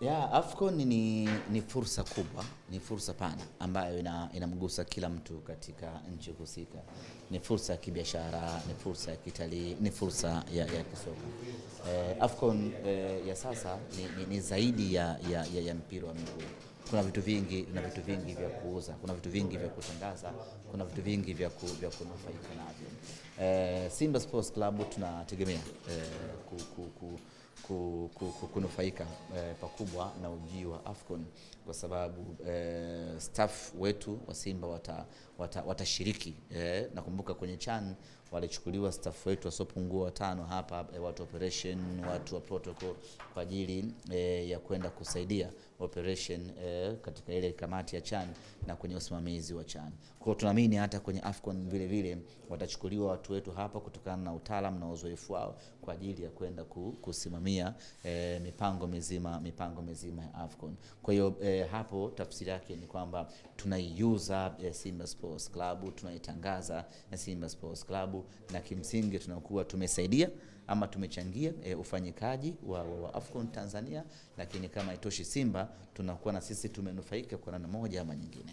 Ya, AFCON ni fursa kubwa, ni fursa pana ambayo inamgusa kila mtu katika nchi husika. Ni fursa ya kibiashara, ni fursa ya kitalii, ni fursa ya kisoka. AFCON ya sasa ni zaidi ya mpira wa miguu. Kuna vitu vingi vya kuuza, kuna vitu vingi vya kutangaza, kuna vitu vingi vya kunufaika navyo. Simba Sports Club tunategemea kunufaika pakubwa na ujio wa AFCON kwa sababu staff wetu wa Simba watashiriki. Nakumbuka kwenye CHAN walichukuliwa staff wetu wasiopungua 5 hapa, watu operation, watu wa protocol kwa ajili ya kwenda kusaidia operation katika ile kamati ya CHAN na kwenye usimamizi wa CHAN. Kwa hiyo tunaamini hata kwenye AFCON vile vile watachukuliwa watu wetu hapa kutokana na utaalamu na uzoefu wao kwa ajili ya kwenda kusimamia mipango mizima ya AFCON. Kwa hiyo hapo tafsiri yake ni kwamba tunaiuza Simba Sports Club, tunaitangaza Simba Sports Club, na kimsingi tunakuwa tumesaidia ama tumechangia ufanyikaji wa AFCON Tanzania, lakini kama itoshi Simba tunakuwa na sisi tumenufaika kwa namna moja ama nyingine.